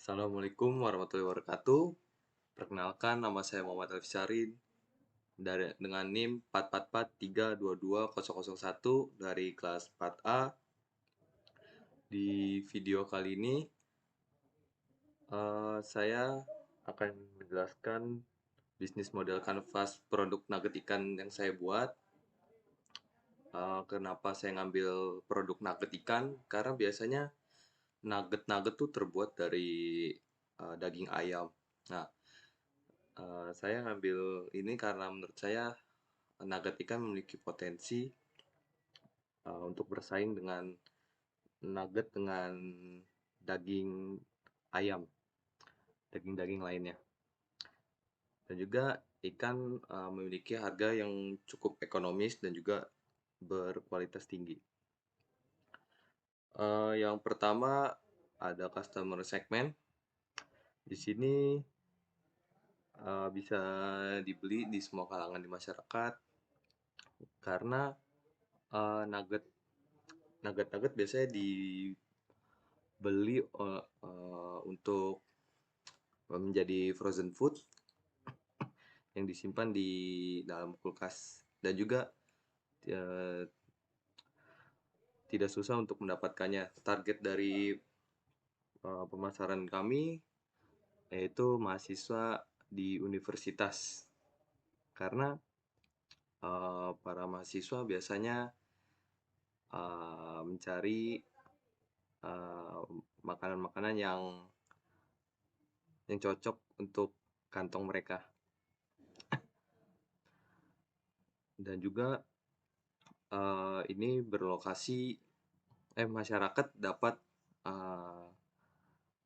Assalamualaikum warahmatullahi wabarakatuh. Perkenalkan, nama saya Muhammad Alif Syahrin dengan NIM 444322001 dari kelas 4A. Di video kali ini, saya akan menjelaskan bisnis model kanvas produk nugget ikan yang saya buat. Kenapa saya ngambil produk nugget ikan? Karena biasanya nugget-nugget tuh terbuat dari daging ayam. Nah, saya ngambil ini karena menurut saya nugget ikan memiliki potensi untuk bersaing dengan nugget dengan daging ayam, daging-daging lainnya. Dan juga ikan memiliki harga yang cukup ekonomis dan juga berkualitas tinggi. Yang pertama ada customer segment. Di sini bisa dibeli di semua kalangan di masyarakat karena nugget nugget biasanya dibeli untuk menjadi frozen food yang disimpan di dalam kulkas dan juga eh, tidak susah untuk mendapatkannya. Target dari pemasaran kami yaitu mahasiswa di universitas karena para mahasiswa biasanya mencari makanan-makanan yang cocok untuk kantong mereka. Dan juga ini berlokasi masyarakat dapat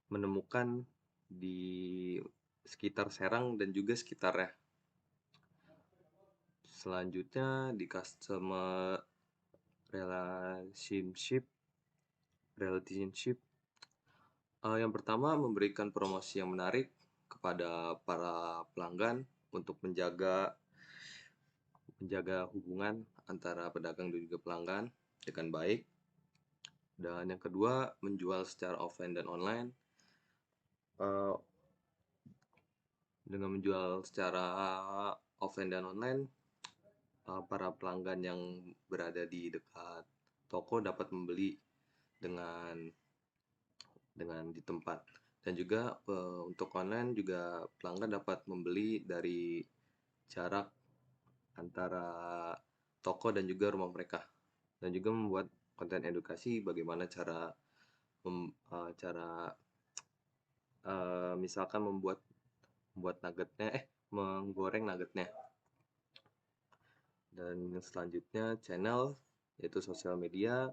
menemukan di sekitar Serang dan juga sekitarnya. Selanjutnya di customer relationship yang pertama memberikan promosi yang menarik kepada para pelanggan untuk menjaga hubungan antara pedagang dan juga pelanggan dengan baik. Dan yang kedua, menjual secara offline dan online. Dengan menjual secara offline dan online, para pelanggan yang berada di dekat toko dapat membeli dengan di tempat. Dan juga untuk online juga pelanggan dapat membeli dari jarak antara toko dan juga rumah mereka. Dan juga membuat konten edukasi bagaimana cara misalkan membuat nuggetnya, menggoreng nuggetnya. Dan selanjutnya channel yaitu sosial media.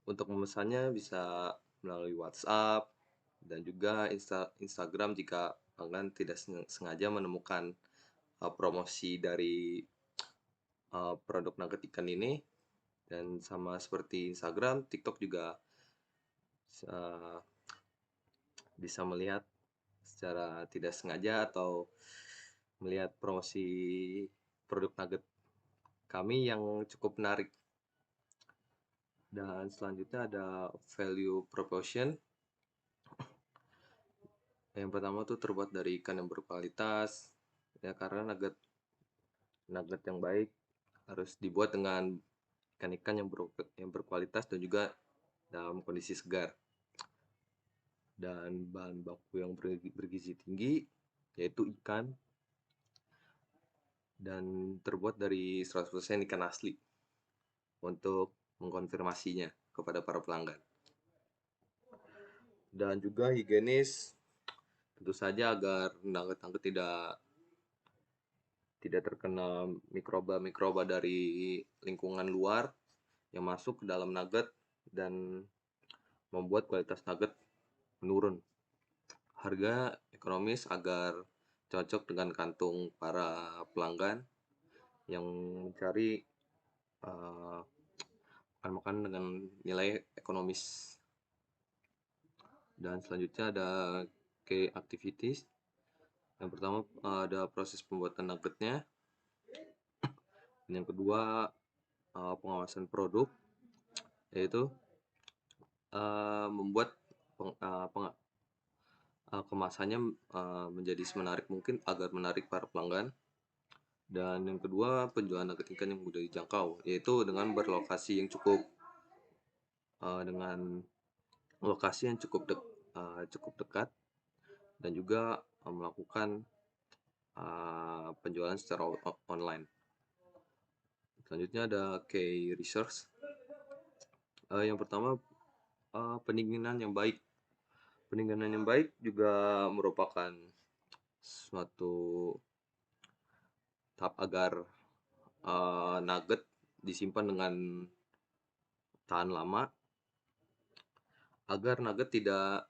Untuk memesannya bisa melalui WhatsApp dan juga Instagram jika pelanggan tidak sengaja menemukan promosi dari produk nugget ikan ini. Dan sama seperti Instagram, TikTok juga bisa melihat secara tidak sengaja atau melihat promosi produk nugget kami yang cukup menarik. Dan selanjutnya ada value proposition. Yang pertama tuh terbuat dari ikan yang berkualitas, ya karena nugget yang baik harus dibuat dengan ikan-ikan yang berkualitas dan juga dalam kondisi segar. Dan bahan baku yang bergizi tinggi yaitu ikan dan terbuat dari 100% ikan asli untuk mengkonfirmasinya kepada para pelanggan. Dan juga higienis, tentu saja agar nugget-nugget tidak terkena mikroba-mikroba dari lingkungan luar yang masuk ke dalam nugget dan membuat kualitas nugget menurun. Harga ekonomis agar cocok dengan kantung para pelanggan yang mencari makanan dengan nilai ekonomis. Dan selanjutnya ada key activities. Yang pertama ada proses pembuatan nuggetnya. Yang kedua pengawasan produk, yaitu membuat kemasannya, menjadi semenarik mungkin agar menarik para pelanggan. Dan yang kedua, penjualan nugget ikan yang mudah dijangkau, yaitu dengan berlokasi yang dengan lokasi yang cukup dekat dan juga, melakukan, penjualan secara online. Selanjutnya ada key research. Yang pertama, pendinginan yang baik. Pendinginan yang baik juga merupakan suatu tahap agar, nugget disimpan dengan tahan lama, agar nugget tidak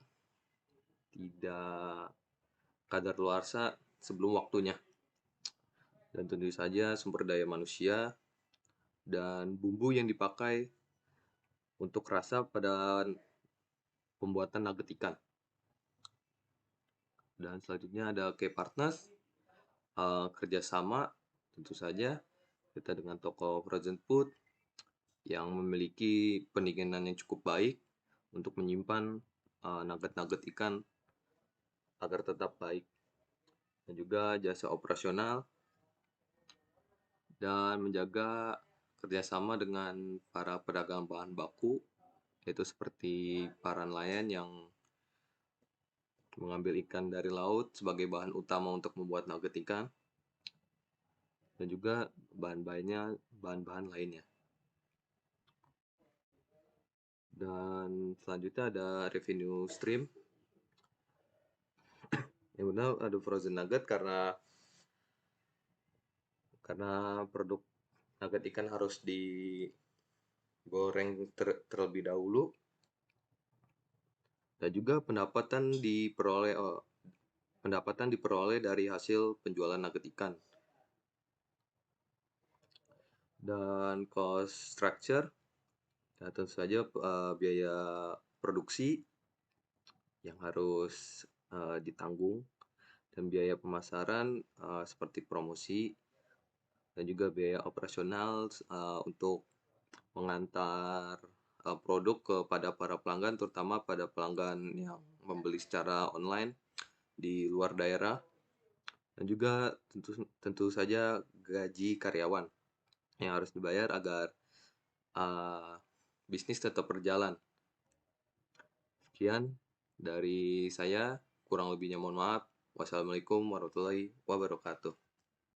tidak kadaluarsa sebelum waktunya. Dan tentu saja sumber daya manusia dan bumbu yang dipakai untuk rasa pada pembuatan nugget ikan. Dan selanjutnya ada key partners, kerjasama tentu saja kita dengan toko frozen food yang memiliki pendinginan yang cukup baik untuk menyimpan nugget-nugget ikan agar tetap baik, dan juga jasa operasional dan menjaga kerjasama dengan para pedagang bahan baku, yaitu seperti para nelayan yang mengambil ikan dari laut sebagai bahan utama untuk membuat nugget ikan, dan juga bahan-bahan lainnya. Dan selanjutnya ada revenue stream. Yang benar ada frozen nugget karena produk nugget ikan harus digoreng terlebih dahulu, dan juga pendapatan diperoleh dari hasil penjualan nugget ikan. Dan cost structure, ya tentu saja biaya produksi yang harus ditanggung, dan biaya pemasaran seperti promosi, dan juga biaya operasional untuk mengantar produk kepada para pelanggan, terutama pada pelanggan yang membeli secara online di luar daerah, dan juga tentu saja gaji karyawan yang harus dibayar agar bisnis tetap berjalan. Sekian dari saya, kurang lebihnya mohon maaf. Wassalamualaikum warahmatullahi wabarakatuh.